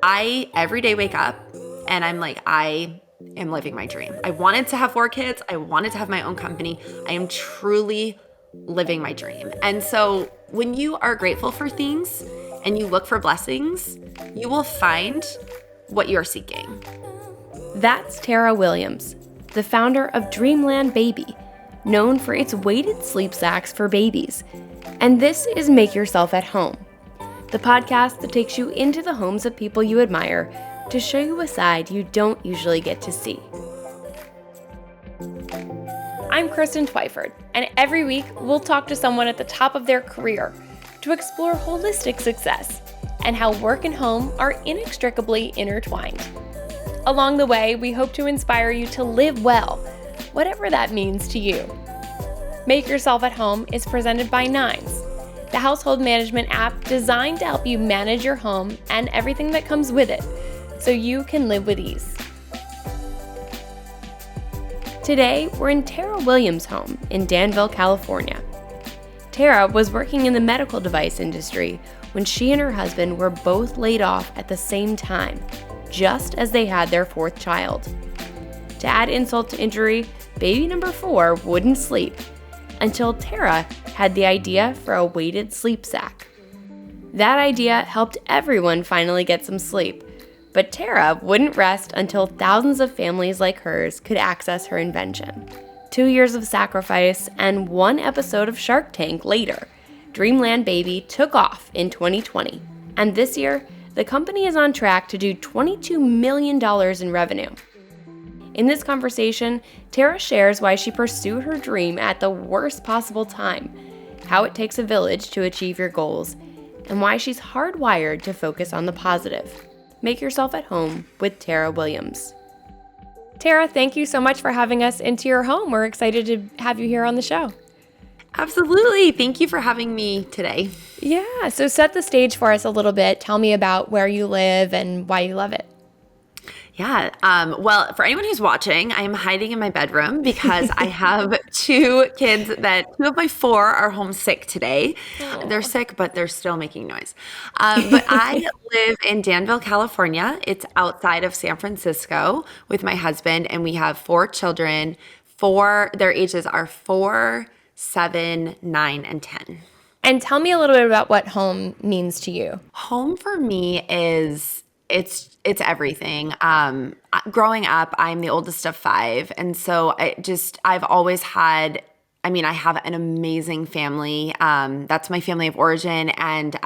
I every day wake up and I'm like, I am living my dream. I wanted to have 4 kids. I wanted to have my own company. I am truly living my dream. And so when you are grateful for things and you look for blessings, you will find what you're seeking. That's Tara Williams, the founder of Dreamland Baby, known for its weighted sleep sacks for babies. And this is Make Yourself at Home, the podcast that takes you into the homes of people you admire to show you a side you don't usually get to see. I'm Kristen Twyford, and every week we'll talk to someone at the top of their career to explore holistic success and how work and home are inextricably intertwined. Along the way, we hope to inspire you to live well, whatever that means to you. Make Yourself at Home is presented by Nines, the household management app designed to help you manage your home and everything that comes with it, so you can live with ease. Today, we're in Tara Williams' home in Danville, California. Tara was working in the medical device industry when she and her husband were both laid off at the same time, just as they had their 4th child. To add insult to injury, baby number 4 wouldn't sleep until Tara had the idea for a weighted sleep sack. That idea helped everyone finally get some sleep, but Tara wouldn't rest until thousands of families like hers could access her invention. 2 years of sacrifice and 1 episode of Shark Tank later, Dreamland Baby took off in 2020, and this year, the company is on track to do $22 million in revenue. In this conversation, Tara shares why she pursued her dream at the worst possible time, how it takes a village to achieve your goals, and why she's hardwired to focus on the positive. Make Yourself at Home with Tara Williams. Tara, thank you so much for having us into your home. We're excited to have you here on the show. Absolutely. Thank you for having me today. Yeah, so set the stage for us a little bit. Tell me about where you live and why you love it. Yeah. Well, for anyone who's watching, I am hiding in my bedroom because I have 2 kids that 2 of my 4 are homesick today. Aww. They're sick, but they're still making noise. But I live in Danville, California. It's outside of San Francisco with my husband, and we have 4 children. Their ages are 4, 7, 9, and 10. And tell me a little bit about what home means to you. Home for me is it's everything. Growing up, I'm the oldest of 5, and so I've always had. I have an amazing family. That's my family of origin. And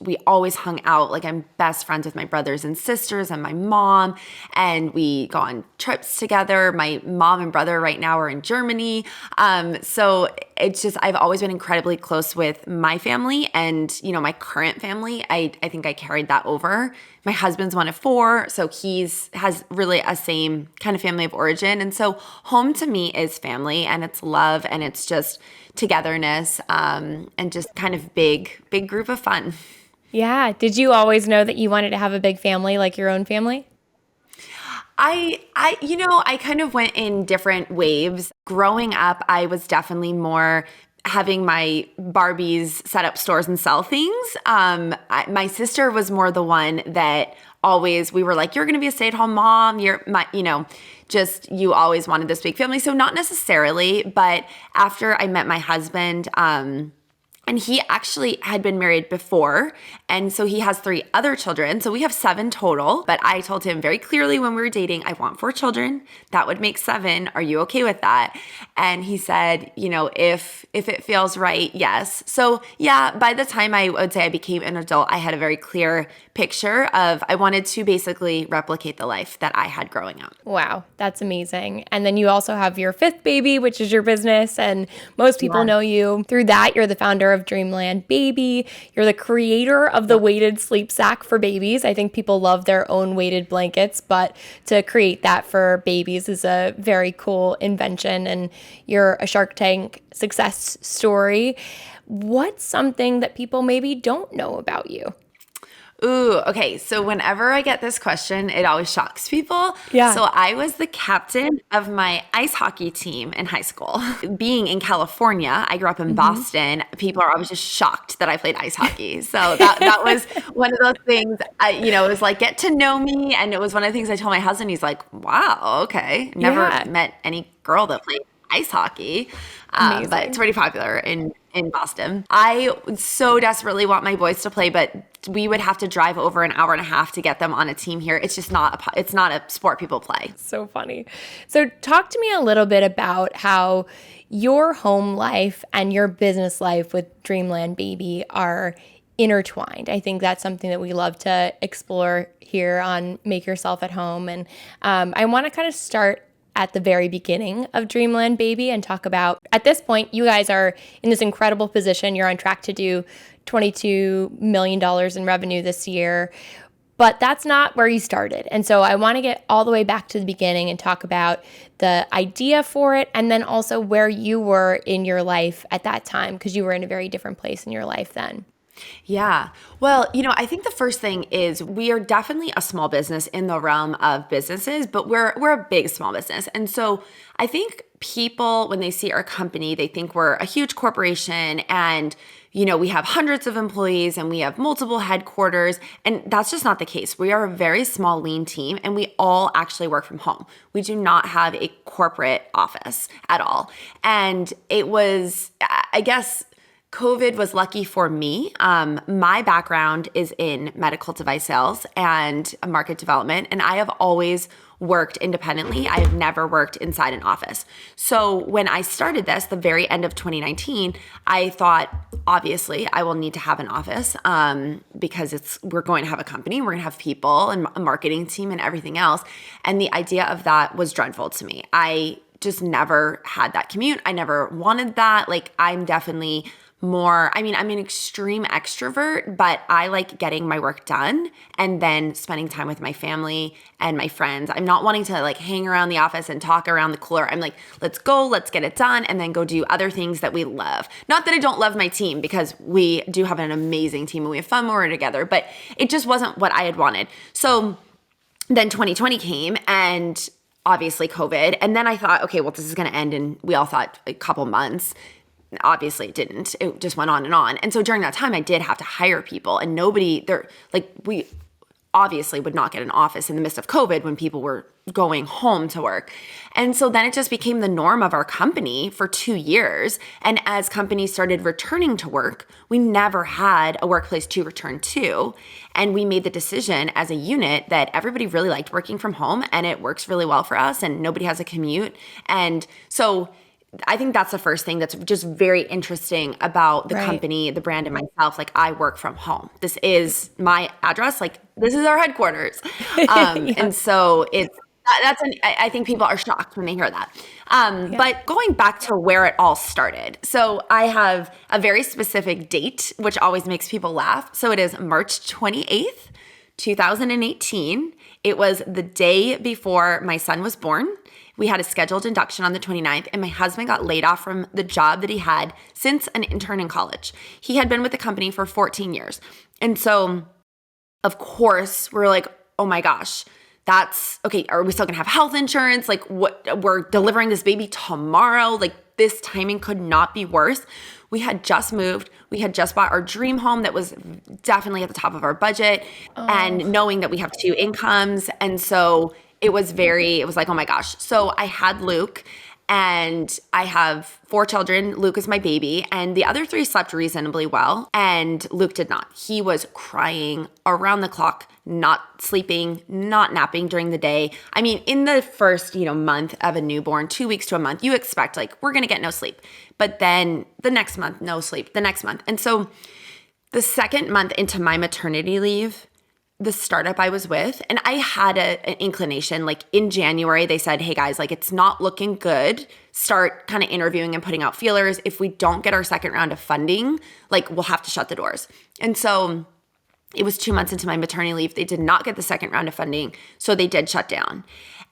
we always hung out. Like, I'm best friends with my brothers and sisters and my mom. And we go on trips together. My mom and brother right now are in Germany. So I've always been incredibly close with my family and, my current family. I think I carried that over. My husband's one of 4, so has really a same kind of family of origin. And so home to me is family, and it's love, and it's just togetherness, and just kind of big group of fun. Yeah. Did you always know that you wanted to have a big family, like your own family? I kind of went in different waves. Growing up, I was definitely more having my Barbies set up stores and sell things. My sister was more the one that we were like, you're going to be a stay-at-home mom. You always wanted this big family. So not necessarily, but after I met my husband, and he actually had been married before, and so he has 3 other children. So we have 7 total, but I told him very clearly when we were dating, I want 4 children. That would make 7. Are you okay with that? And he said, if it feels right, yes. So yeah, by the time I would say I became an adult, I had a very clear picture of I wanted to basically replicate the life that I had growing up. Wow, that's amazing. And then you also have your 5th baby, which is your business, and most people know you through that. You're the founder of Dreamland Baby. You're the creator of the weighted sleep sack for babies. I think people love their own weighted blankets, but to create that for babies is a very cool invention, and you're a Shark Tank success story. What's something that people maybe don't know about you? Ooh, okay. So whenever I get this question, it always shocks people. Yeah. So I was the captain of my ice hockey team in high school. Being in California, I grew up in Hmm. Boston. People are always just shocked that I played ice hockey. So that was one of those things. It was like get to know me, and it was one of the things I told my husband. He's like, "Wow, okay, never Yeah. met any girl that played ice hockey." But it's Amazing. pretty popular in Boston. I so desperately want my boys to play, but we would have to drive over an hour and a half to get them on a team here. It's just it's not a sport people play. So funny. So, talk to me a little bit about how your home life and your business life with Dreamland Baby are intertwined. I think that's something that we love to explore here on Make Yourself at Home. And I want to kind of start at the very beginning of Dreamland Baby and talk about, at this point, you guys are in this incredible position. You're on track to do $22 million in revenue this year. But that's not where you started. And so I want to get all the way back to the beginning and talk about the idea for it and then also where you were in your life at that time, because you were in a very different place in your life then. Yeah. Well, I think the first thing is we are definitely a small business in the realm of businesses, but we're a big small business. And so I think people, when they see our company, they think we're a huge corporation and we have hundreds of employees and we have multiple headquarters. And that's just not the case. We are a very small, lean team and we all actually work from home. We do not have a corporate office at all. And it was, I guess, COVID was lucky for me. My background is in medical device sales and market development, and I have always worked independently. I have never worked inside an office. So when I started this, the very end of 2019, I thought, obviously, I will need to have an office because we're going to have a company, we're going to have people and a marketing team and everything else. And the idea of that was dreadful to me. I just never had that commute. I never wanted that. Like, I'm definitely I'm an extreme extrovert, but I like getting my work done and then spending time with my family and my friends. I'm not wanting to like hang around the office and talk around the cooler. I'm like, let's go, let's get it done, and then go do other things that we love. Not that I don't love my team, because we do have an amazing team and we have fun when we're together, but it just wasn't what I had wanted. So then 2020 came and obviously COVID. And then I thought, okay, well, this is going to end in, we all thought, a couple months. Obviously it didn't. It just went on and on. And so during that time I did have to hire people, and we obviously would not get an office in the midst of COVID when people were going home to work. And so then it just became the norm of our company for 2 years. And as companies started returning to work, we never had a workplace to return to. And we made the decision as a unit that everybody really liked working from home and it works really well for us and nobody has a commute. And so I think that's the first thing that's just very interesting about the company, the brand, and myself. Like, I work from home. This is my address. Like, this is our headquarters. Yeah. And so I think people are shocked when they hear that. But going back to where it all started. So I have a very specific date, which always makes people laugh. So it is March 28th, 2018. It was the day before my son was born. We had a scheduled induction on the 29th, and my husband got laid off from the job that he had since an intern in college. He had been with the company for 14 years. And so, of course, we're like, oh my gosh, that's okay. Are we still gonna have health insurance? Like, what? We're delivering this baby tomorrow. Like, this timing could not be worse. We had just moved. We had just bought our dream home that was definitely at the top of our budget, and knowing that we have 2 incomes. And so it was like, oh my gosh. So I had Luke, and I have 4 children. Luke is my baby, and the other 3 slept reasonably well, and Luke did not. He was crying around the clock, not sleeping, not napping during the day. I mean, in the first, month of a newborn, 2 weeks to a month, you expect like, we're going to get no sleep. But then the next month, no sleep, the next month. And so the second month into my maternity leave, the startup I was with, and I had an inclination, like in January, they said, hey guys, like, it's not looking good. Start kind of interviewing and putting out feelers. If we don't get our second round of funding, like, we'll have to shut the doors. And so it was 2 months into my maternity leave. They did not get the second round of funding. So they did shut down.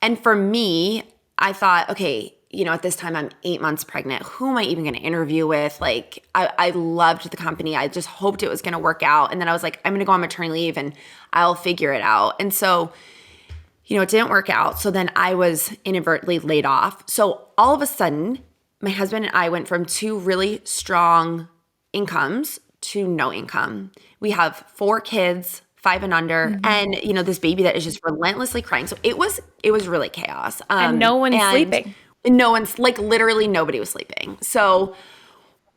And for me, I thought, okay, at this time I'm 8 months pregnant. Who am I even going to interview with? Like, I loved the company. I just hoped it was going to work out. And then I was like, I'm going to go on maternity leave and I'll figure it out. And so, it didn't work out. So then I was inadvertently laid off. So all of a sudden, my husband and I went from 2 really strong incomes to no income. We have 4 kids, 5 and under, and this baby that is just relentlessly crying. So it was really chaos. And no one's sleeping. No one's literally nobody was sleeping. So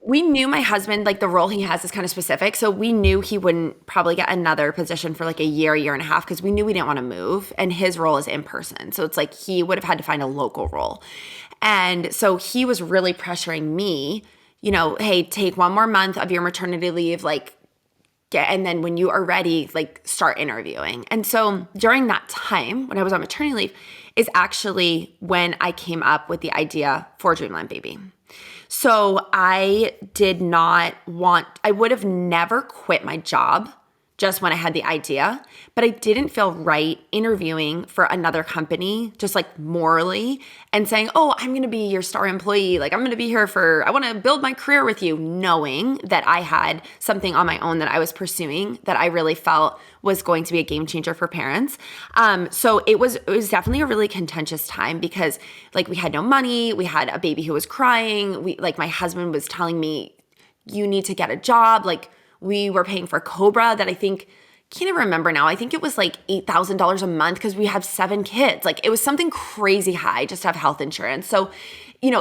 we knew my husband, the role he has is kind of specific. So we knew he wouldn't probably get another position for a year and a half, because we knew we didn't want to move, and his role is in person. So it's he would have had to find a local role. And so he was really pressuring me, hey, take 1 more month of your maternity leave, and then when you are ready, start interviewing. And so during that time, when I was on maternity leave, is actually when I came up with the idea for Dreamland Baby. So I would have never quit my job just when I had the idea, but I didn't feel right interviewing for another company, just morally, and saying, oh, I'm going to be your star employee. I'm going to be here I want to build my career with you, knowing that I had something on my own that I was pursuing that I really felt was going to be a game changer for parents. So it was definitely a really contentious time, because we had no money. We had a baby who was crying. My husband was telling me, you need to get a job. We were paying for Cobra that can't even remember now. I think it was $8,000 a month because we have 7 kids. It was something crazy high just to have health insurance. So, we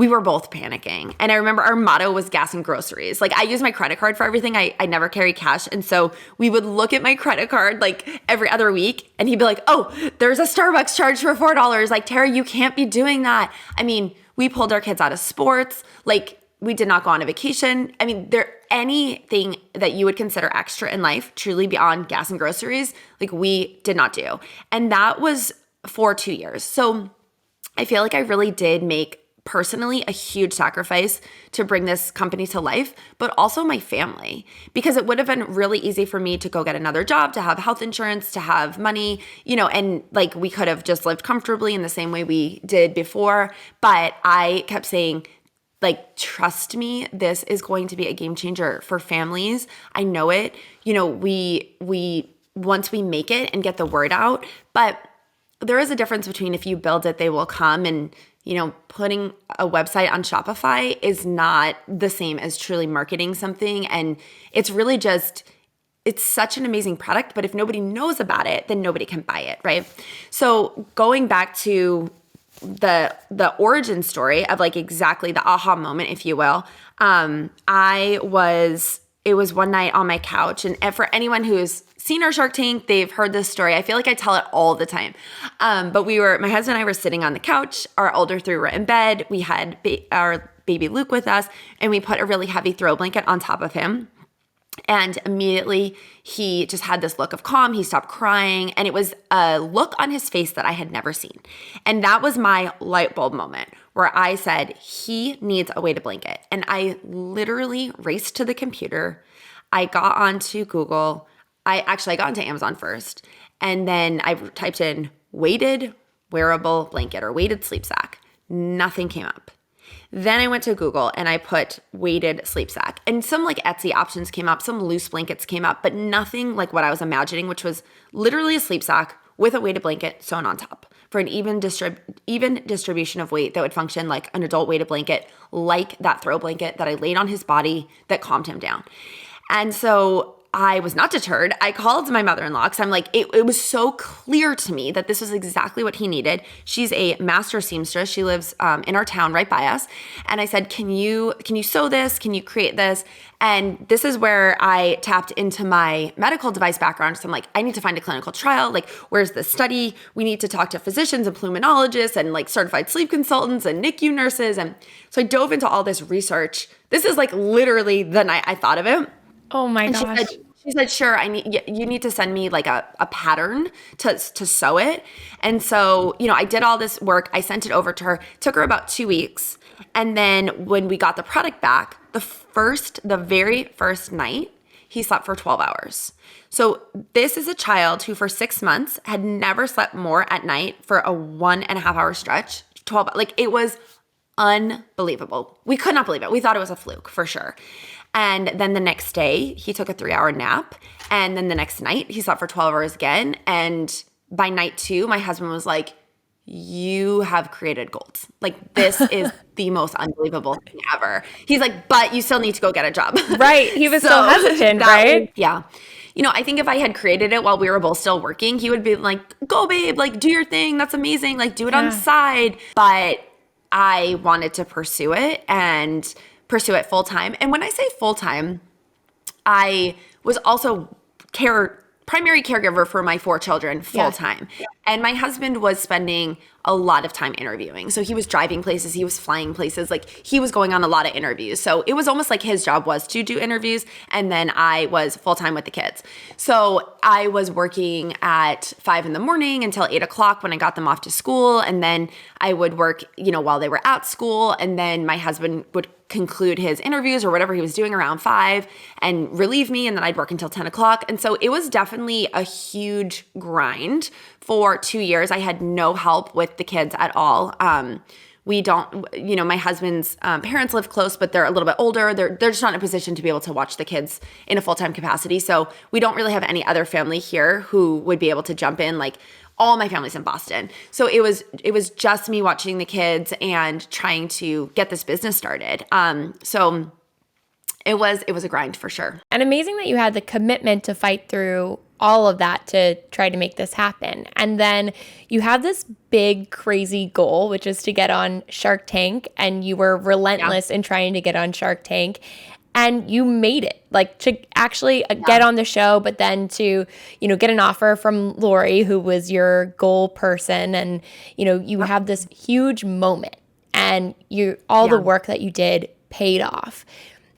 were both panicking. And I remember our motto was gas and groceries. I use my credit card for everything. I never carry cash. And so we would look at my credit card every other week, and he'd be like, oh, there's a Starbucks charge for $4. Tara, you can't be doing that. I mean, we pulled our kids out of sports. We did not go on a vacation. I mean, anything that you would consider extra in life, truly beyond gas and groceries, we did not do. And that was for 2 years. So I feel like I really did make personally a huge sacrifice to bring this company to life, but also my family, because it would have been really easy for me to go get another job, to have health insurance, to have money, and we could have just lived comfortably in the same way we did before. But I kept saying, trust me, this is going to be a game changer for families. I know it. We once we make it and get the word out, but there is a difference between if you build it, they will come, and putting a website on Shopify is not the same as truly marketing something. And it's really it's such an amazing product, but if nobody knows about it, then nobody can buy it, right? So going back to the origin story of exactly the aha moment, if you will, it was one night on my couch, and for anyone who's seen our Shark Tank, they've heard this story. I feel like I tell it all the time. But my husband and I were sitting on the couch, our older 3 were in bed, we had our baby Luke with us, and we put a really heavy throw blanket on top of him. And immediately he just had this look of calm. He stopped crying, and it was a look on his face that I had never seen. And that was my light bulb moment where I said, he needs a weighted blanket. And I literally raced to the computer. I got onto Google. I got onto Amazon first. And then I typed in weighted wearable blanket or weighted sleep sack. Nothing came up. Then I went to Google and I put weighted sleep sack, and some Etsy options came up, some loose blankets came up, but nothing like what I was imagining, which was literally a sleep sack with a weighted blanket sewn on top for an even distribution of weight that would function like an adult weighted blanket, like that throw blanket that I laid on his body that calmed him down. And so I was not deterred. I called my mother-in-law because I'm it was so clear to me that this was exactly what he needed. She's a master seamstress. She lives in our town right by us. And I said, can you sew this? Can you create this? And this is where I tapped into my medical device background. So I'm I need to find a clinical trial. Where's the study? We need to talk to physicians and pulmonologists and certified sleep consultants and NICU nurses. And so I dove into all this research. This is literally the night I thought of it. Oh my gosh. She said, sure, you need to send me a pattern to sew it. And so, I did all this work. I sent it over to her. It took her about 2 weeks. And then when we got the product back, the very first night, he slept for 12 hours. So this is a child who for 6 months had never slept more at night for a 1.5 hour stretch. 12, like it was unbelievable. We could not believe it. We thought it was a fluke for sure. And then the next day he took a 3-hour nap. And then the next night he slept for 12 hours again. And by night 2, my husband was like, you have created gold. Like, this is the most unbelievable thing ever. He's like, but you still need to go get a job. Right. He was so hesitant, right? Yeah. You know, I think if I had created it while we were both still working, he would be like, go babe, like do your thing. That's amazing. Like do it on the side. But I wanted to pursue it and pursue it full time. And when I say full time, I was also primary caregiver for my 4 children full time. Yeah. And my husband was spending a lot of time interviewing. So he was driving places, he was flying places, like he was going on a lot of interviews. So it was almost like his job was to do interviews, and then I was full time with the kids. So I was working at 5 a.m. until 8 o'clock when I got them off to school. And then I would work, you know, while they were at school. And then my husband would conclude his interviews or whatever he was doing around 5 and relieve me. And then I'd work until 10 o'clock. And so it was definitely a huge grind for 2 years. I had no help with the kids at all. We don't, you know, my husband's parents live close, but they're a little bit older. They're just not in a position to be able to watch the kids in a full-time capacity. So we don't really have any other family here who would be able to jump in. Like all my family's in Boston. So it was just me watching the kids and trying to get this business started. So it was a grind for sure. And amazing that you had the commitment to fight through all of that to try to make this happen. And then you have this big, crazy goal, which is to get on Shark Tank. And you were relentless in trying to get on Shark Tank. And you made it, like to actually get on the show, but then to, you know, get an offer from Lori, who was your goal person. And, you know, you have this huge moment, and all the work that you did paid off.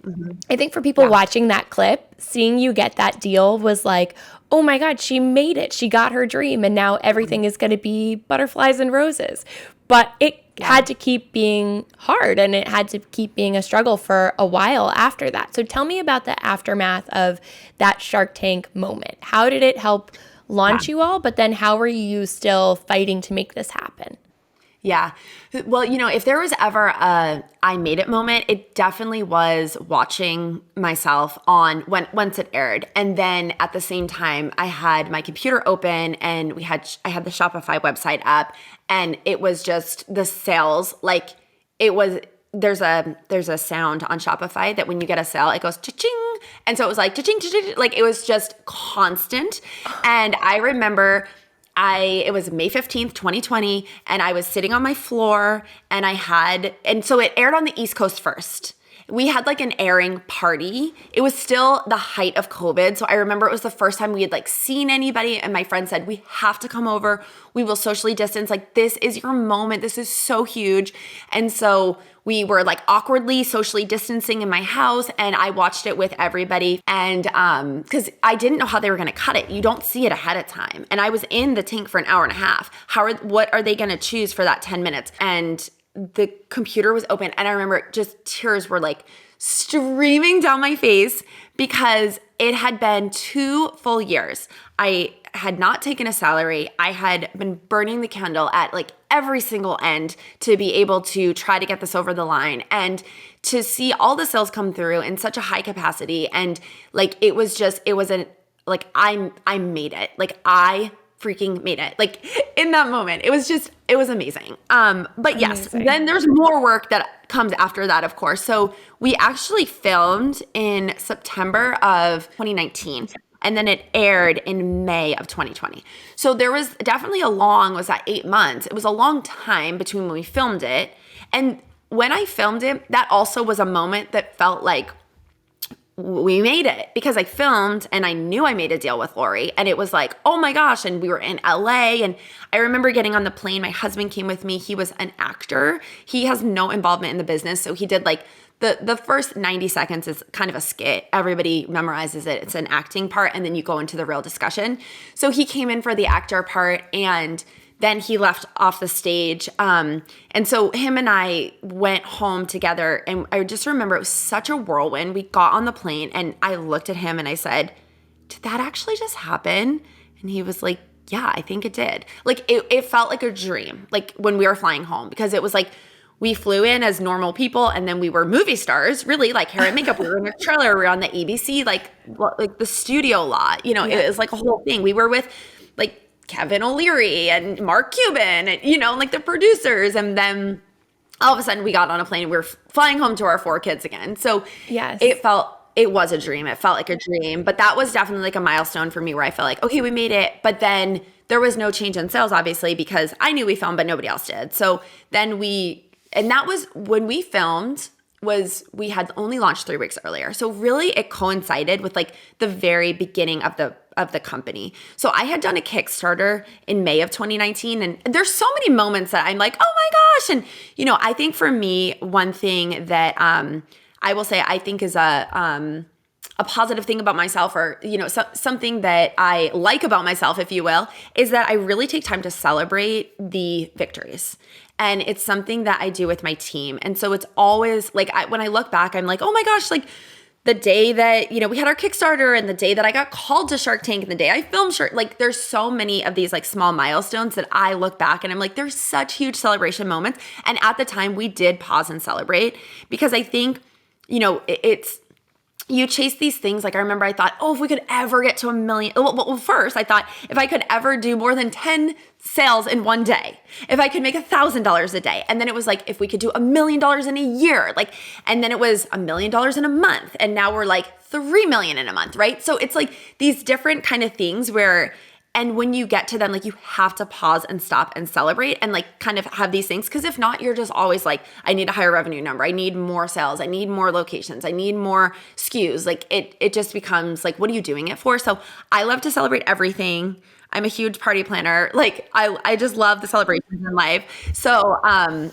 Mm-hmm. I think for people watching that clip, seeing you get that deal was like, oh my God, she made it. She got her dream, and now everything is going to be butterflies and roses. But it had to keep being hard, and it had to keep being a struggle for a while after that. So tell me about the aftermath of that Shark Tank moment. How did it help launch you all? But then how were you still fighting to make this happen? Yeah. Well, you know, if there was ever a I made it moment, it definitely was watching myself on once it aired. And then at the same time, I had my computer open, and I had the Shopify website up, and it was just the sales, like it was there's a sound on Shopify that when you get a sale, it goes cha-ching. And so it was like cha-ching, cha-ching, like it was just constant. And I remember it was May 15th, 2020, and I was sitting on my floor, and so it aired on the East Coast first. We had like an airing party. It was still the height of COVID. So I remember it was the first time we had like seen anybody, and my friend said, we have to come over. We will socially distance. Like, this is your moment. This is so huge. And so we were like awkwardly socially distancing in my house, and I watched it with everybody. And because I didn't know how they were going to cut it. You don't see it ahead of time. And I was in the tank for an hour and a half. What are they going to choose for that 10 minutes? And the computer was open, and I remember just tears were like streaming down my face because it had been 2 full years. I had not taken a salary. I had been burning the candle at like every single end to be able to try to get this over the line, and to see all the sales come through in such a high capacity. And like, I made it. Like, I freaking made it. Like, in that moment, it was amazing. But yes, then there's more work that comes after that, of course. So we actually filmed in September of 2019, and then it aired in May of 2020. So there was definitely was that 8 months? It was a long time between when we filmed it. And when I filmed it, that also was a moment that felt like we made it, because I filmed and I knew I made a deal with Lori, and it was like, oh my gosh. And we were in LA, and I remember getting on the plane. My husband came with me. He was an actor. He has no involvement in the business. So he did like the first 90 seconds is kind of a skit. Everybody memorizes it. It's an acting part, and then you go into the real discussion. So he came in for the actor part, and then he left off the stage. And so him and I went home together, and I just remember it was such a whirlwind. We got on the plane and I looked at him and I said, did that actually just happen? And he was like, yeah, I think it did. Like it felt like a dream, like when we were flying home, because it was like we flew in as normal people and then we were movie stars, really, like hair and makeup. We were in a trailer, we were on the ABC, like the studio lot, you know, It was like a whole thing. We were with like Kevin O'Leary and Mark Cuban and, you know, like the producers. And then all of a sudden we got on a plane and we were flying home to our 4 kids again. So it was a dream. It felt like a dream, but that was definitely like a milestone for me where I felt like, okay, we made it. But then there was no change in sales, obviously, because I knew we filmed, but nobody else did. So then and that was when we filmed, we had only launched 3 weeks earlier. So really it coincided with like the very beginning of the company. So I had done a Kickstarter in May of 2019, and there's so many moments that I'm like, oh my gosh. And, you know, I think for me, one thing that, I will say I think is a positive thing about myself, or, you know, something that I like about myself, if you will, is that I really take time to celebrate the victories. And it's something that I do with my team. And so it's always like, when I look back, I'm like, oh my gosh, like the day that, you know, we had our Kickstarter, and the day that I got called to Shark Tank, and the day I filmed Shark, like there's so many of these like small milestones that I look back and I'm like, there's such huge celebration moments. And at the time we did pause and celebrate, because I think, you know, you chase these things. Like I remember I thought, oh, if we could ever get to 1 million. Well, first I thought if I could ever do more than 10 sales in one day, if I could make $1,000 a day. And then it was like, if we could do $1 million in a year, like, and then it was $1 million in a month. And now we're like 3 million in a month, right? So it's like these different kind of things where, and when you get to them, like you have to pause and stop and celebrate and like kind of have these things. Because if not, you're just always like, I need a higher revenue number. I need more sales. I need more locations. I need more SKUs. Like it just becomes like, what are you doing it for? So I love to celebrate everything. I'm a huge party planner. Like I just love the celebrations in life. So,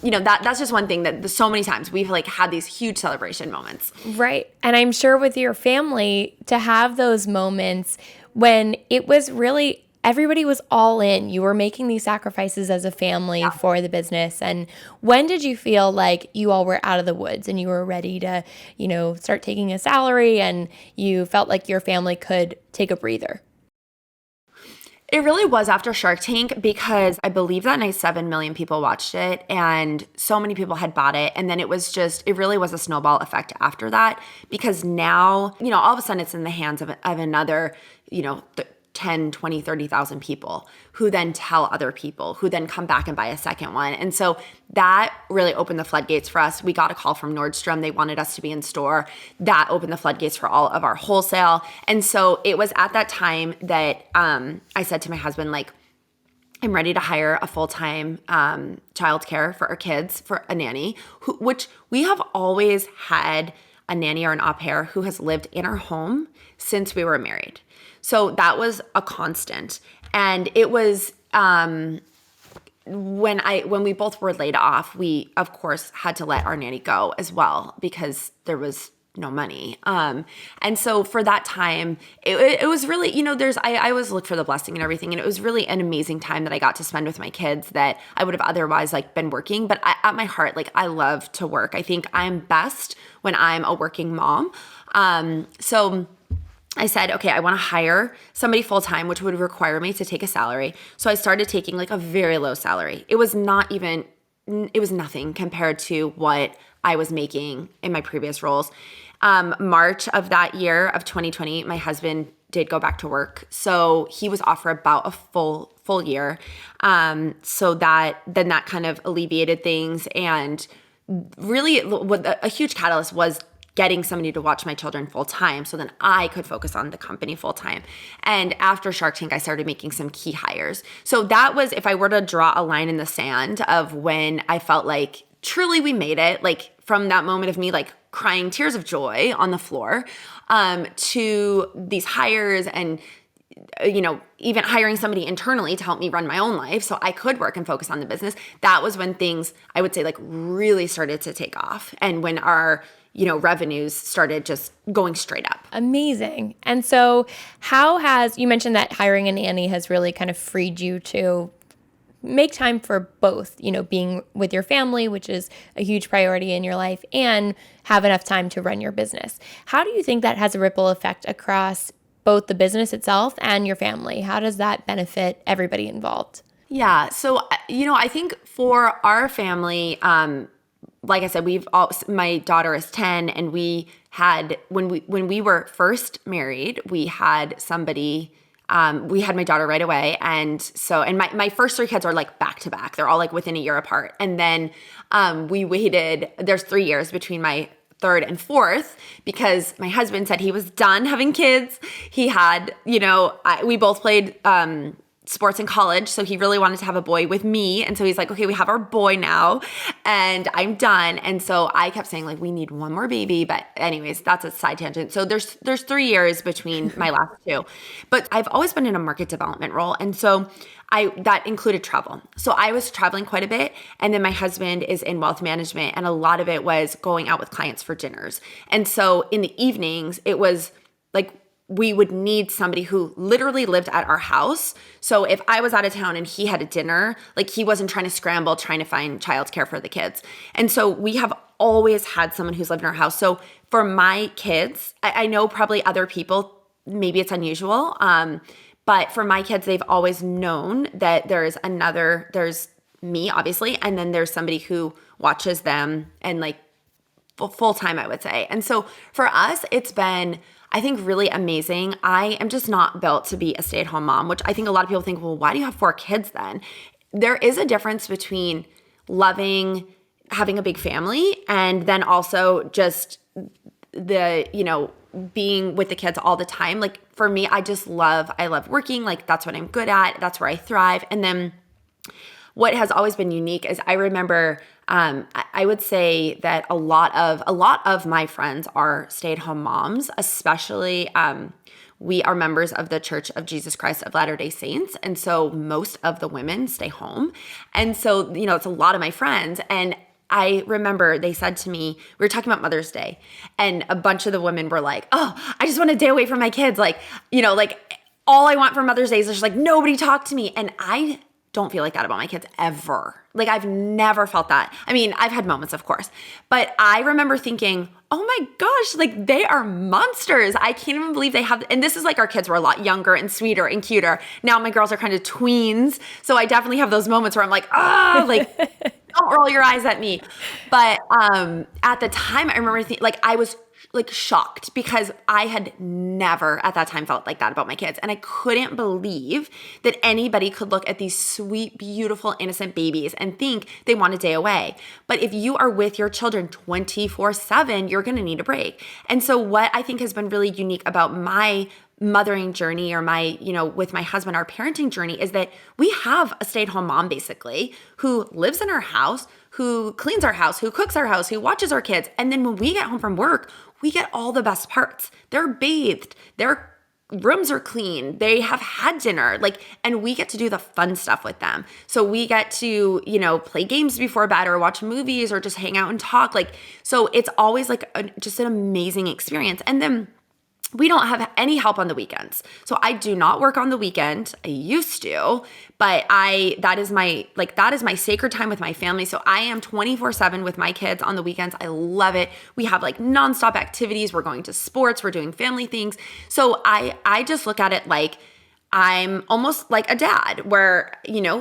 you know, that's just one thing that so many times we've like had these huge celebration moments. Right. And I'm sure with your family to have those moments when it was really everybody was all in. You were making these sacrifices as a family for the business. And when did you feel like you all were out of the woods and you were ready to, you know, start taking a salary and you felt like your family could take a breather? It really was after Shark Tank, because I believe that night 7 million people watched it and so many people had bought it. And then it really was a snowball effect after that, because now, you know, all of a sudden it's in the hands of another, you know, 10, 20, 30,000 people who then tell other people, who then come back and buy a second one. And so that really opened the floodgates for us. We got a call from Nordstrom. They wanted us to be in store. That opened the floodgates for all of our wholesale. And so it was at that time that I said to my husband, like, I'm ready to hire a full-time childcare for our kids, for a nanny, which we have always had a nanny or an au pair who has lived in our home since we were married. So that was a constant. And it was when we both were laid off, we of course had to let our nanny go as well, because there was no money. And so for that time, it was really, you know, I always look for the blessing and everything. And it was really an amazing time that I got to spend with my kids that I would have otherwise like been working. But at my heart, like I love to work. I think I'm best when I'm a working mom. So I said, okay, I want to hire somebody full-time, which would require me to take a salary. So I started taking like a very low salary. It was nothing compared to what I was making in my previous roles. March of that year of 2020, my husband did go back to work. So he was off for about a full year. So that kind of alleviated things. And really a huge catalyst was getting somebody to watch my children full time, so then I could focus on the company full time. And after Shark Tank, I started making some key hires. So that was, if I were to draw a line in the sand of when I felt like truly we made it, like from that moment of me like crying tears of joy on the floor, to these hires and, you know, even hiring somebody internally to help me run my own life so I could work and focus on the business. That was when things, I would say, like really started to take off. And when our, you know, revenues started just going straight up. Amazing. And so you mentioned that hiring a nanny has really kind of freed you to make time for both, being with your family, which is a huge priority in your life, and have enough time to run your business. How do you think that has a ripple effect across both the business itself and your family? How does that benefit everybody involved? Yeah. So, I think for our family, like I said, my daughter is 10, and we had, when we were first married, we had somebody, we had my daughter right away. And my first three kids are like back to back. They're all like within a year apart. And then, there's 3 years between my third and fourth, because my husband said he was done having kids. He had, we both played, sports in college. So he really wanted to have a boy with me. And so he's like, okay, we have our boy now and I'm done. And so I kept saying like, we need one more baby. But anyways, that's a side tangent. So there's 3 years between my last two, but I've always been in a market development role. And so that included travel. So I was traveling quite a bit. And then my husband is in wealth management. And a lot of it was going out with clients for dinners. And so in the evenings, it was like, we would need somebody who literally lived at our house. So if I was out of town and he had a dinner, like he wasn't trying to scramble, trying to find childcare for the kids. And so we have always had someone who's lived in our house. So for my kids, I know probably other people, maybe it's unusual, but for my kids, they've always known that there's me, obviously, and then there's somebody who watches them and like full time, I would say. And so for us, it's been, I think, really amazing. I am just not built to be a stay-at-home mom, which I think a lot of people think, well, why do you have 4 kids then? There is a difference between loving having a big family and then also just being with the kids all the time. Like for me, I love working. Like that's what I'm good at. That's where I thrive. And then what has always been unique is I remember, I would say that a lot of my friends are stay-at-home moms, especially we are members of the Church of Jesus Christ of Latter-day Saints. And so most of the women stay home. And so, it's a lot of my friends. And I remember they said to me, we were talking about Mother's Day, and a bunch of the women were like, oh, I just want a day away from my kids. Like, all I want for Mother's Day is just like, nobody talk to me. And I don't feel like that about my kids ever. Like I've never felt that. I mean, I've had moments, of course, but I remember thinking, oh my gosh, like they are monsters. I can't even believe they have, and this is like our kids were a lot younger and sweeter and cuter. Now my girls are kind of tweens. So I definitely have those moments where I'm like, like don't roll your eyes at me. But at the time I remember I was like shocked because I had never at that time felt like that about my kids. And I couldn't believe that anybody could look at these sweet, beautiful, innocent babies and think they want a day away. But if you are with your children 24/7, you're going to need a break. And so what I think has been really unique about my mothering journey or my, with my husband, our parenting journey is that we have a stay-at-home mom basically who lives in our house, who cleans our house, who cooks our house, who watches our kids. And then when we get home from work, we get all the best parts. They're bathed, their rooms are clean, they have had dinner, and we get to do the fun stuff with them. So we get to, play games before bed or watch movies or just hang out and talk. So it's always just an amazing experience. And then we don't have any help on the weekends. So I do not work on the weekend. I used to, but that is my sacred time with my family. So I am 24/7 with my kids on the weekends. I love it. We have nonstop activities. We're going to sports. We're doing family things. So I just look at it like I'm almost like a dad where,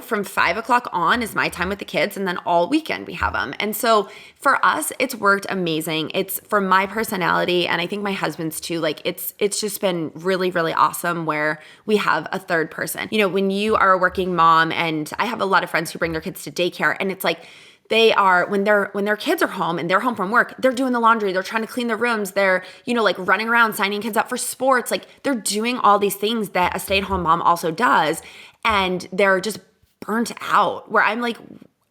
from 5 o'clock on is my time with the kids. And then all weekend we have them. And so for us, it's worked amazing. It's for my personality. And I think my husband's too, it's just been really, really awesome where we have a third person. When you are a working mom, and I have a lot of friends who bring their kids to daycare, and it's like, they are, when their kids are home and they're home from work, they're doing the laundry, they're trying to clean their rooms, they're, running around signing kids up for sports. They're doing all these things that a stay-at-home mom also does. And they're just burnt out where I'm like,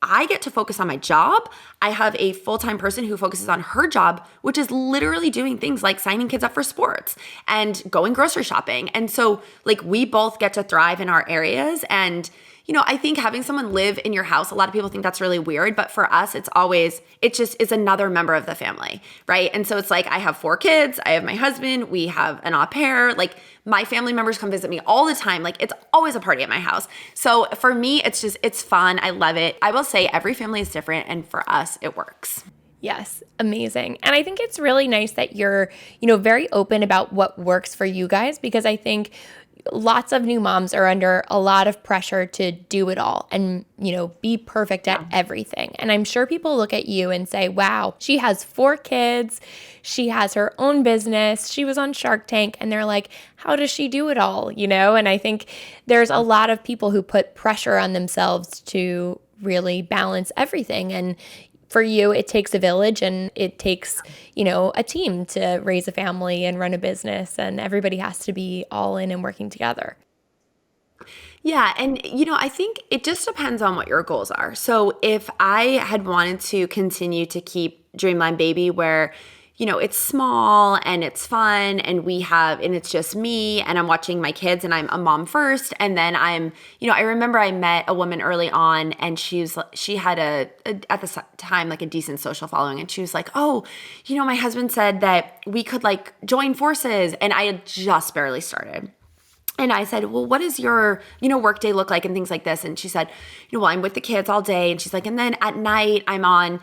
I get to focus on my job. I have a full-time person who focuses on her job, which is literally doing things like signing kids up for sports and going grocery shopping. And so we both get to thrive in our areas. And I think having someone live in your house, a lot of people think that's really weird, but for us, it's another member of the family, right? And so it's like, I have 4 kids, I have my husband, we have an au pair, like my family members come visit me all the time. Like it's always a party at my house. So for me, it's fun. I love it. I will say every family is different. And for us, it works. Yes, amazing. And I think it's really nice that you're, very open about what works for you guys, because I think lots of new moms are under a lot of pressure to do it all and, be perfect at everything. And I'm sure people look at you and say, wow, she has 4 kids. She has her own business. She was on Shark Tank. And they're like, how does she do it all? And I think there's a lot of people who put pressure on themselves to really balance everything. And for you, it takes a village and it takes, a team to raise a family and run a business, and everybody has to be all in and working together. Yeah. And, I think it just depends on what your goals are. So if I had wanted to continue to keep Dreamland Baby where, it's small and it's fun and and it's just me and I'm watching my kids and I'm a mom first. And then I remember I met a woman early on and she had at the time, like a decent social following. And she was like, oh, my husband said that we could like join forces. And I had just barely started. And I said, well, what does your, work day look like and things like this? And she said, well, I'm with the kids all day. And she's like, and then at night I'm on,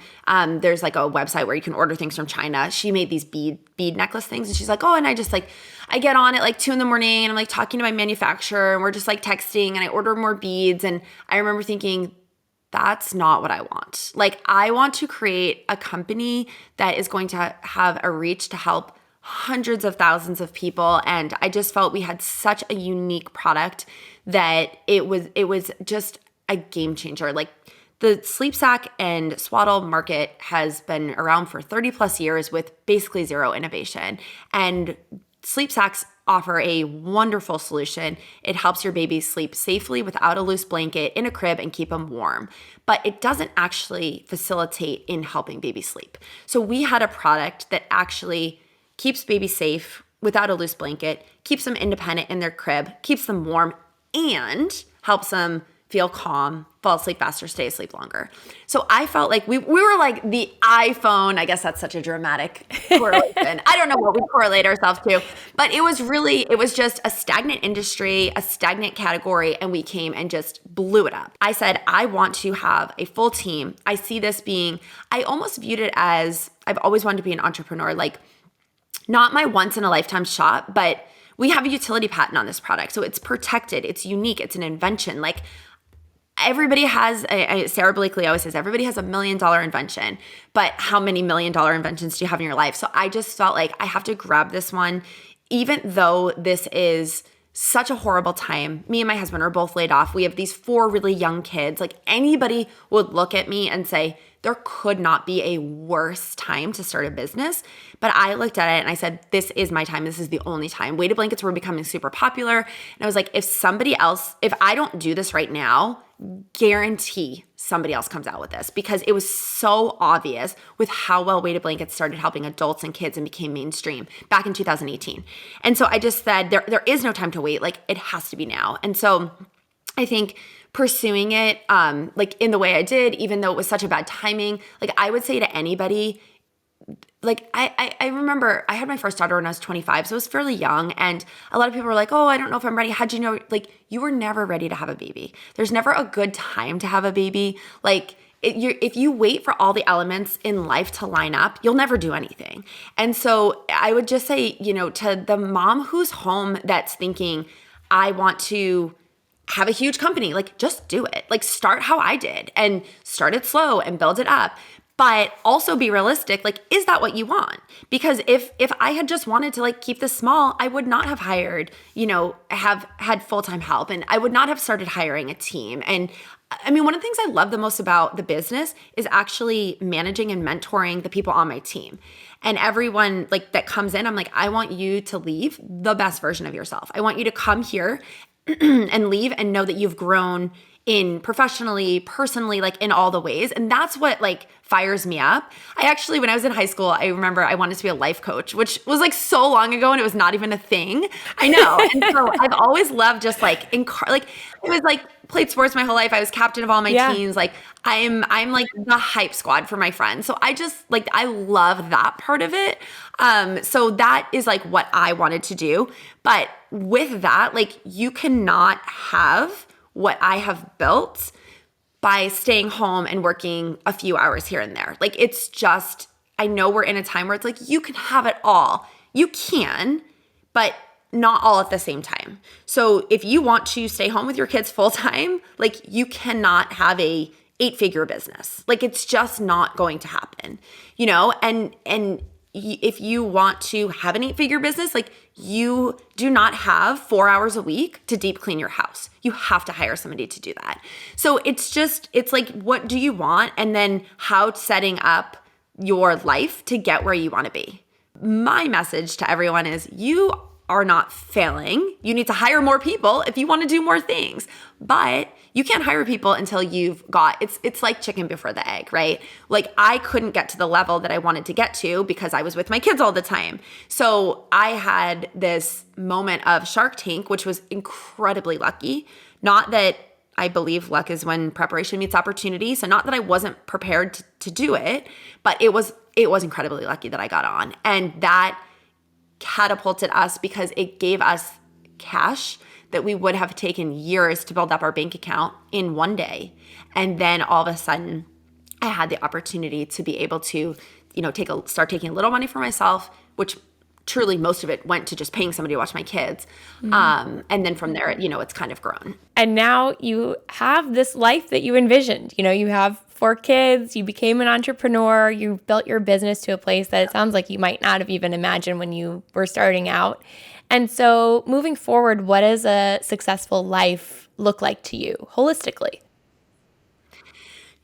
there's like a website where you can order things from China. She made these bead necklace things. And she's like, oh, and I just like, I get on at like 2 a.m. and I'm like talking to my manufacturer and we're just like texting and I order more beads. And I remember thinking, that's not what I want. Like, I want to create a company that is going to have a reach to help hundreds of thousands of people. And I just felt we had such a unique product that it was just a game changer. Like the sleep sack and swaddle market has been around for 30 plus years with basically zero innovation. And sleep sacks offer a wonderful solution. It helps your baby sleep safely without a loose blanket in a crib and keep them warm. But it doesn't actually facilitate in helping baby sleep. So we had a product that actually keeps baby safe without a loose blanket, keeps them independent in their crib, keeps them warm, and helps them feel calm, fall asleep faster, stay asleep longer. So I felt like we were like the iPhone. I guess that's such a dramatic correlation. I don't know what we correlate ourselves to, but it was just a stagnant industry, a stagnant category, and we came and just blew it up. I said, I want to have a full team. I see this I almost viewed it as, I've always wanted to be an entrepreneur, like not my once in a lifetime shot, but we have a utility patent on this product. So it's protected, it's unique, it's an invention. Like everybody has, Sarah Blakely always says, everybody has $1 million invention, but how many $1 million inventions do you have in your life? So I just felt like I have to grab this one, even though this is such a horrible time. Me and my husband are both laid off. We have these 4 really young kids. Like anybody would look at me and say, there could not be a worse time to start a business. But I looked at it and I said, this is my time. This is the only time. Weighted blankets were becoming super popular. And I was like, if I don't do this right now, guarantee somebody else comes out with this, because it was so obvious with how well weighted blankets started helping adults and kids and became mainstream back in 2018. And so I just said, there is no time to wait. Like it has to be now. And so I think pursuing it, like in the way I did, even though it was such a bad timing, like I would say to anybody, like I remember I had my first daughter when I was 25, so I was fairly young, and a lot of people were like, oh, I don't know if I'm ready. How'd you know? Like you were never ready to have a baby. There's never a good time to have a baby. Like if you wait for all the elements in life to line up, you'll never do anything. And so I would just say, to the mom who's home that's thinking, I want to have a huge company, like just do it. Like start how I did and start it slow and build it up. But also be realistic. Like, is that what you want? Because if I had just wanted to like keep this small, I would not have hired, have had full-time help, and I would not have started hiring a team. And I mean, one of the things I love the most about the business is actually managing and mentoring the people on my team. And everyone like that comes in, I'm like, I want you to leave the best version of yourself. I want you to come here and leave and know that you've grown in professionally, personally, like in all the ways. And that's what like fires me up. I actually, when I was in high school, I remember I wanted to be a life coach, which was like so long ago and it was not even a thing. I know. And so I've always loved just like, like it was like played sports my whole life. I was captain of all my teams. Like I'm like the hype squad for my friends. So I just like, I love that part of it. So that is like what I wanted to do. But with that, like you cannot have what I have built by staying home and working a few hours here and there. Like it's just, I know we're in a time where it's like, you can have it all. You can, but not all at the same time. So if you want to stay home with your kids full time, like you cannot have a 8-figure business. Like it's just not going to happen, you know? And if you want to have an 8-figure business, like you do not have 4 hours a week to deep clean your house. You have to hire somebody to do that. So it's like, what do you want? And then how setting up your life to get where you want to be. My message to everyone is you are not failing. You need to hire more people if you want to do more things, but you can't hire people until you've got, it's like chicken before the egg, right? Like I couldn't get to the level that I wanted to get to because I was with my kids all the time. So I had this moment of Shark Tank, which was incredibly lucky. Not that I believe luck is when preparation meets opportunity. So not that I wasn't prepared to do it, but it was incredibly lucky that I got on. And that catapulted us because it gave us cash that we would have taken years to build up our bank account in one day. And then all of a sudden I had the opportunity to be able to, you know, start taking a little money for myself, which truly most of it went to just paying somebody to watch my kids. And then from there, you know, it's kind of grown. And now you have this life that you envisioned. You know, you have 4 kids, you became an entrepreneur, you built your business to a place that it sounds like you might not have even imagined when you were starting out. And so moving forward, what does a successful life look like to you holistically?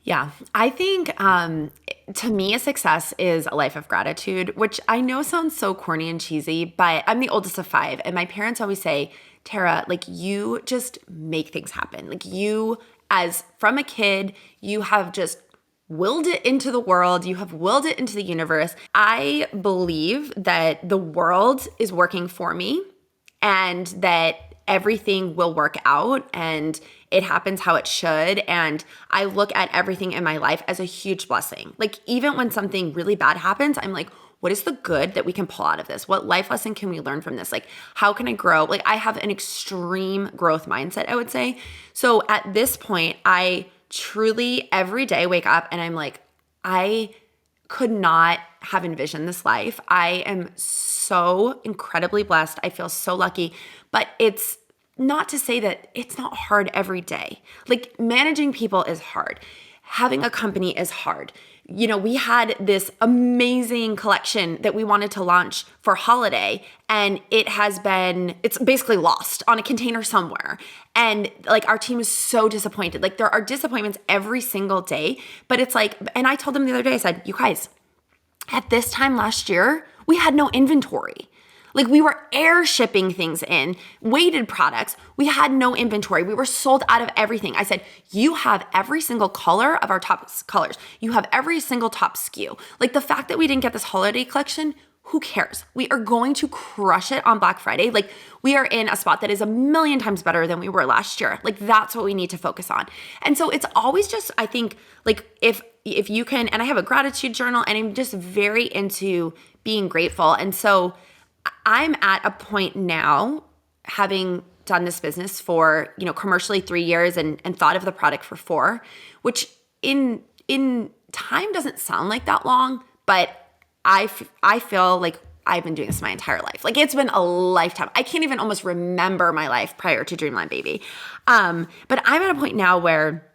Yeah, I think to me, a success is a life of gratitude, which I know sounds so corny and cheesy, but I'm the oldest of 5. And my parents always say, Tara, like you just make things happen. Like you, as from a kid, you have just willed it into the world. You have willed it into the universe. I believe that the world is working for me and that everything will work out and it happens how it should. And I look at everything in my life as a huge blessing. Like even when something really bad happens, I'm like, what is the good that we can pull out of this? What life lesson can we learn from this? Like, how can I grow? Like I have an extreme growth mindset, I would say. So at this point, I truly every day wake up and I'm like, I could not have envisioned this life. I am so incredibly blessed. I feel so lucky, but it's not to say that it's not hard every day. Like managing people is hard. Having a company is hard. You know, we had this amazing collection that we wanted to launch for holiday and it's basically lost on a container somewhere. And like our team is so disappointed. Like there are disappointments every single day, but it's like, and I told them the other day, I said, you guys, at this time last year, we had no inventory. Like we were air shipping things in, weighted products. We had no inventory. We were sold out of everything. I said, you have every single color of our top colors. You have every single top SKU. Like the fact that we didn't get this holiday collection, who cares? We are going to crush it on Black Friday. Like we are in a spot that is 1,000,000 times better than we were last year. Like that's what we need to focus on. And so it's always just, I think like if you can, and I have a gratitude journal and I'm just very into being grateful. And so I'm at a point now, having done this business for, you know, commercially 3 years and thought of the product for 4, which in time doesn't sound like that long, but I feel like I've been doing this my entire life. Like it's been a lifetime. I can't even almost remember my life prior to Dreamland Baby. But I'm at a point now where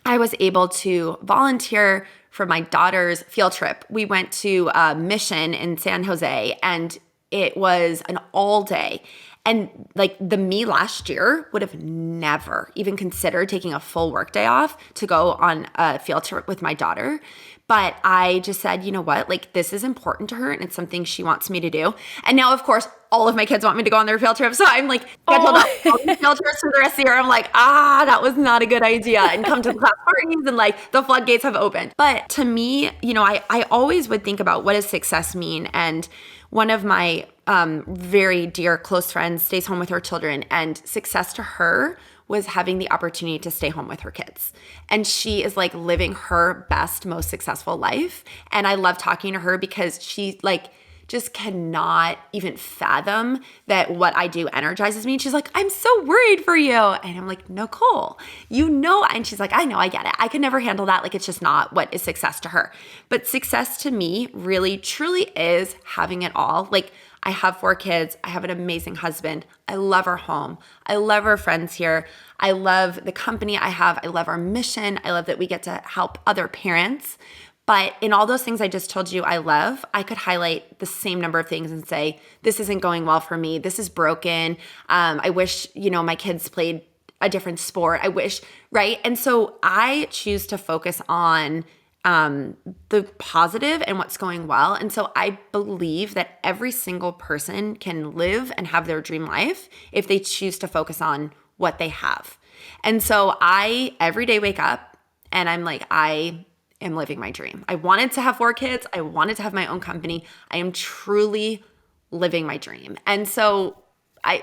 I was able to volunteer for my daughter's field trip. We went to a mission in San Jose and it was an all day. And like the me last year would have never even considered taking a full workday off to go on a field trip with my daughter. But I just said, you know what, like this is important to her and it's something she wants me to do. And now, of course, all of my kids want me to go on their field trip. So I'm like scheduled out all these field trips for the rest of the year. I'm like, that was not a good idea. And come to the class parties and like the floodgates have opened. But to me, you know, I always would think about what does success mean? And one of my very dear close friends stays home with her children, and success to her was having the opportunity to stay home with her kids. And she is like living her best, most successful life. And I love talking to her because she like just cannot even fathom that what I do energizes me. And she's like, I'm so worried for you. And I'm like, Nicole, you know, and she's like, I know, I get it. I could never handle that. Like, it's just not what is success to her. But success to me really, truly is having it all. Like, I have 4 kids. I have an amazing husband. I love our home. I love our friends here. I love the company I have. I love our mission. I love that we get to help other parents. But in all those things I just told you I love, I could highlight the same number of things and say, this isn't going well for me. This is broken. I wish, you know, my kids played a different sport. I wish, right? And so I choose to focus on the positive and what's going well. And so I believe that every single person can live and have their dream life if they choose to focus on what they have. And so I every day wake up and I'm like, I am living my dream. I wanted to have 4 kids. I wanted to have my own company. I am truly living my dream. And so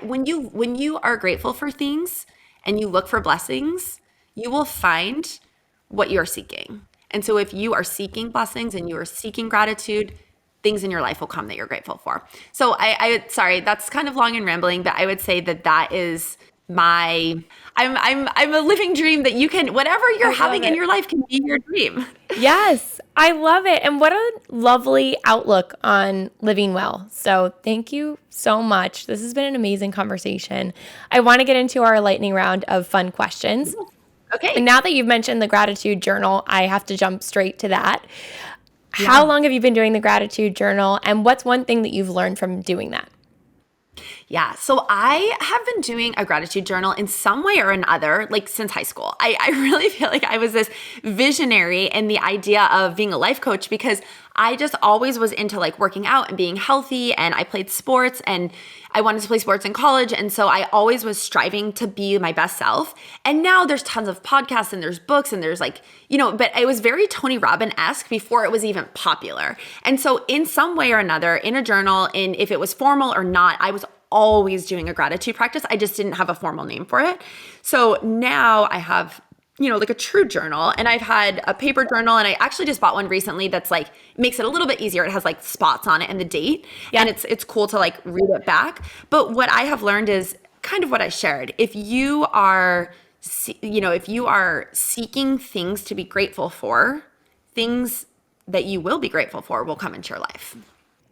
when you are grateful for things and you look for blessings, you will find what you're seeking. And so if you are seeking blessings and you are seeking gratitude, things in your life will come that you're grateful for. So sorry, that's kind of long and rambling, but I would say that is I'm a living dream that you can, whatever you're having in your life can be your dream. Yes, I love it. And what a lovely outlook on living well. So thank you so much. This has been an amazing conversation. I want to get into our lightning round of fun questions. Okay. And now that you've mentioned the gratitude journal, I have to jump straight to that. Yeah. How long have you been doing the gratitude journal, and what's one thing that you've learned from doing that? Yeah, so I have been doing a gratitude journal in some way or another, like since high school. I really feel like I was this visionary in the idea of being a life coach because I just always was into like working out and being healthy, and I played sports and I wanted to play sports in college. And so I always was striving to be my best self. And now there's tons of podcasts and there's books and there's like, you know, but it was very Tony Robbins-esque before it was even popular. And so in some way or another, in a journal, in if it was formal or not, I was always doing a gratitude practice. I just didn't have a formal name for it. So now I have, you know, like a true journal, and I've had a paper journal, and I actually just bought one recently that's like makes it a little bit easier. It has like spots on it and the date, and it's cool to like read it back. But what I have learned is kind of what I shared. If you are, if you are seeking things to be grateful for, things that you will be grateful for will come into your life.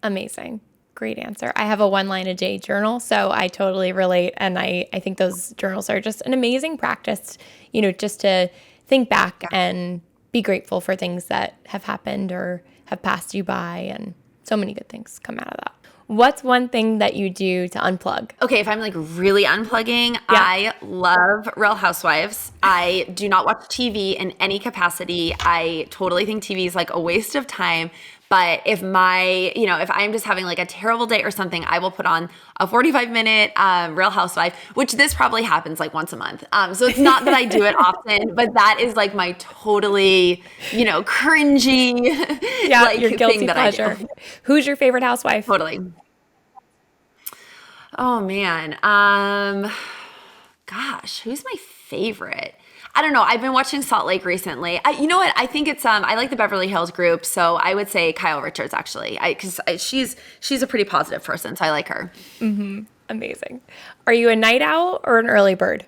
Amazing. Great answer. I have a 1 line a day journal, so I totally relate. And I think those journals are just an amazing practice, you know, just to think back and be grateful for things that have happened or have passed you by. And so many good things come out of that. What's one thing that you do to unplug? Okay, if I'm like really unplugging, I love Real Housewives. I do not watch TV in any capacity. I totally think TV is like a waste of time. But if if I'm just having like a terrible day or something, I will put on a 45-minute Real Housewife, which this probably happens like once a month. So it's not that I do it often, but that is like my totally, cringy your guilty thing that pleasure. I do. Who's your favorite housewife? Totally. Oh man. Gosh, who's my favorite? I don't know. I've been watching Salt Lake recently. You know what? I think it's I like the Beverly Hills group, so I would say Kyle Richards actually, because she's a pretty positive person, so I like her. Mm-hmm. Amazing. Are you a night owl or an early bird?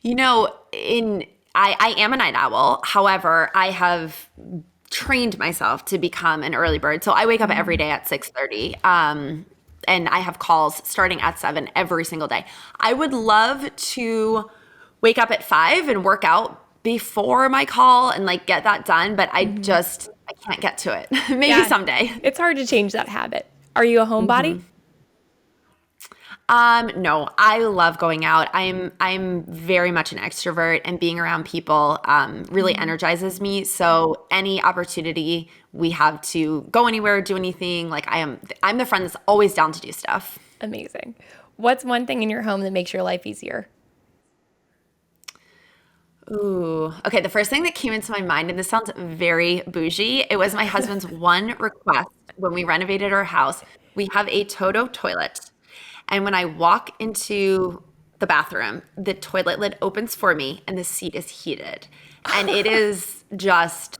I am a night owl. However, I have trained myself to become an early bird, so I wake up every day at 6:30. And I have calls starting at 7 every single day. I would love to wake up at 5 and work out before my call and like get that done, but I can't get to it. Maybe someday. It's hard to change that habit. Are you a homebody? No, I love going out. I'm very much an extrovert, and being around people really energizes me. So any opportunity we have to go anywhere, do anything, like I'm the friend that's always down to do stuff. Amazing. What's one thing in your home that makes your life easier? Ooh, okay. The first thing that came into my mind, and this sounds very bougie, it was my husband's one request when we renovated our house. We have a Toto toilet. And when I walk into the bathroom, the toilet lid opens for me and the seat is heated. And it is just,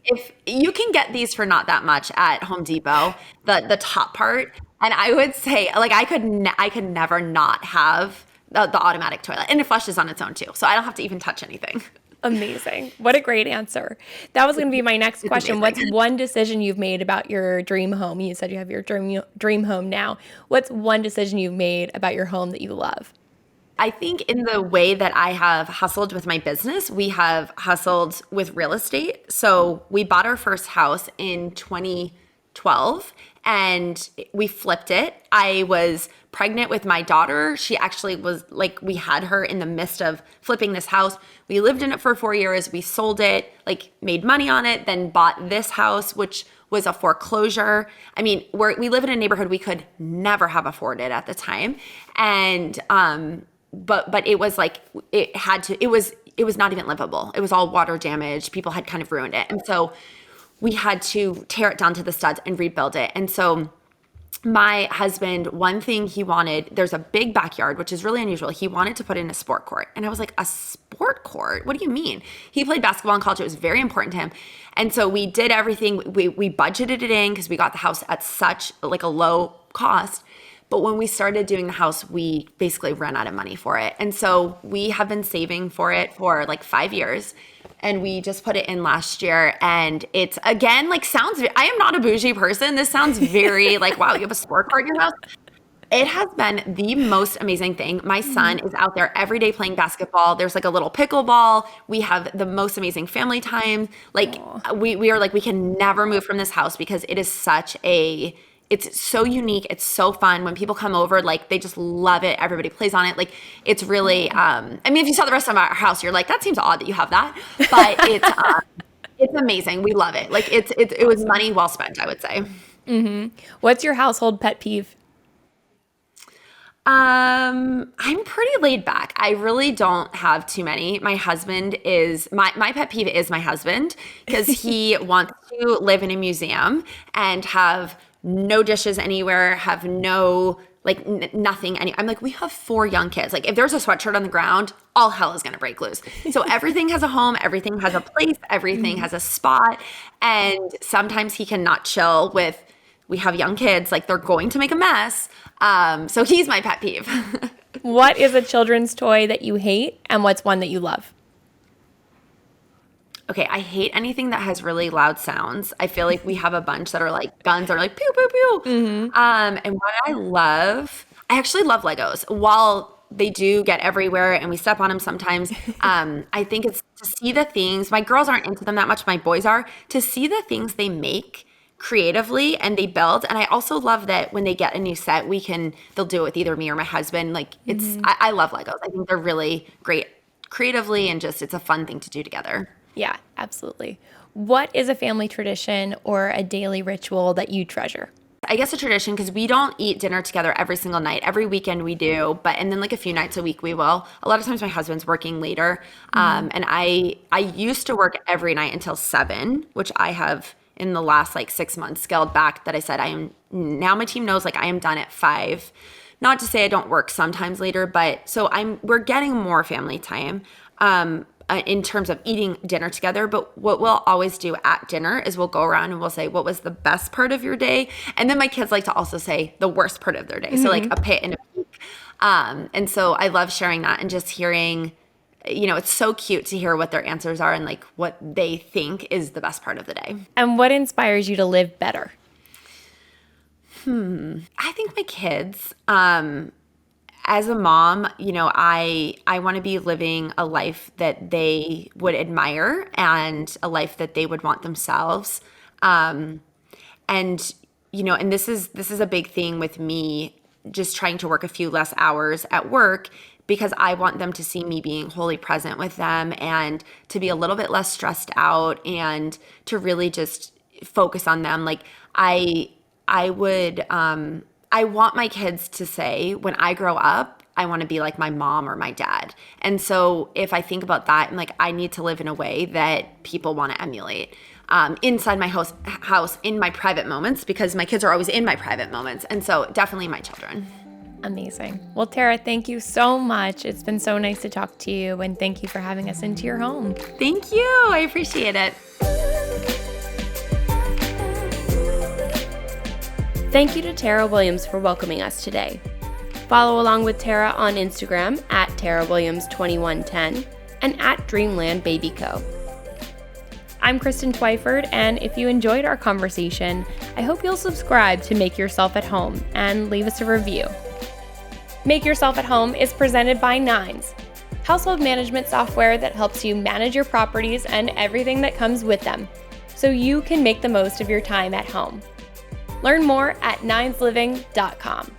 if you can get these for not that much at Home Depot, the top part. And I would say, like, I could never not have the automatic toilet, and it flushes on its own too, so I don't have to even touch anything. Amazing. What a great answer. That was going to be my next It's question. What's amazing. one decision you've made about your dream home? You said you have your dream home now. What's one decision you've made about your home that you love? I think in the way that I have hustled with my business, we have hustled with real estate. So we bought our first house in 2012 and we flipped it. I was pregnant with my daughter. She actually was like, we had her in the midst of flipping this house. We lived in it for 4 years. We sold it, like made money on it, then bought this house, which was a foreclosure. I mean, we live in a neighborhood we could never have afforded at the time. And, but it was like, it was not even livable. It was all water damage. People had kind of ruined it. And so we had to tear it down to the studs and rebuild it. And so my husband, one thing he wanted, there's a big backyard, which is really unusual. He wanted to put in a sport court. And I was like, a sport court? What do you mean? He played basketball in college. It was very important to him. And so we did everything. We budgeted it in because we got the house at such like a low cost. But when we started doing the house, we basically ran out of money for it. And so we have been saving for it for like 5 years. And we just put it in last year. And it's, again, like I am not a bougie person. This sounds very like, wow, you have a sport car in your house. It has been the most amazing thing. My son is out there every day playing basketball. There's like a little pickleball. We have the most amazing family time. Like we are like, we can never move from this house because it is it's so unique. It's so fun. When people come over, like they just love it. Everybody plays on it. Like it's really, I mean, if you saw the rest of our house, you're like, that seems odd that you have that, but it's amazing. We love it. Like it was money well spent, I would say. What's your household pet peeve? I'm pretty laid back. I really don't have too many. My husband is my pet peeve is my husband because he wants to live in a museum and have no dishes anywhere, have no like nothing. I'm like, we have 4 young kids. Like if there's a sweatshirt on the ground, all hell is going to break loose. So everything has a home, everything has a place, everything has a spot. And sometimes he cannot chill with, we have young kids, like they're going to make a mess. So he's my pet peeve. What is a children's toy that you hate and what's one that you love? Okay, I hate anything that has really loud sounds. I feel like we have a bunch that are like guns or like pew pew pew. And what I actually love Legos. While they do get everywhere and we step on them sometimes, I think it's to see the things. My girls aren't into them that much. My boys are. To see the things they make creatively and they build. And I also love that when they get a new set, they'll do it with either me or my husband. Like I love Legos. I think they're really great creatively and just it's a fun thing to do together. Yeah, absolutely. What is a family tradition or a daily ritual that you treasure? I guess a tradition because we don't eat dinner together every single night. Every weekend we do, and then like a few nights a week we will. A lot of times my husband's working later, and I used to work every night until 7, which I have in the last like 6 months scaled back. That I said I am now. My team knows like I am done at 5. Not to say I don't work sometimes later, but so we're getting more family time. In terms of eating dinner together. But what we'll always do at dinner is we'll go around and we'll say, what was the best part of your day? And then my kids like to also say the worst part of their day. So like a pit and a peak. And so I love sharing that and just hearing, it's so cute to hear what their answers are and like what they think is the best part of the day. And what inspires you to live better? I think my kids, as a mom, I want to be living a life that they would admire and a life that they would want themselves. And this is a big thing with me just trying to work a few less hours at work because I want them to see me being wholly present with them and to be a little bit less stressed out and to really just focus on them. Like I would, I want my kids to say when I grow up, I want to be like my mom or my dad. And so if I think about that, I'm like, I need to live in a way that people want to emulate. Inside my house in my private moments, because my kids are always in my private moments. And so definitely my children. Amazing. Well, Tara, thank you so much. It's been so nice to talk to you, and thank you for having us into your home. Thank you. I appreciate it. Thank you to Tara Williams for welcoming us today. Follow along with Tara on Instagram at TaraWilliams2110 and at Dreamland Baby Co. I'm Kristen Twyford, and if you enjoyed our conversation, I hope you'll subscribe to Make Yourself at Home and leave us a review. Make Yourself at Home is presented by Nines, household management software that helps you manage your properties and everything that comes with them, so you can make the most of your time at home. Learn more at ninesliving.com.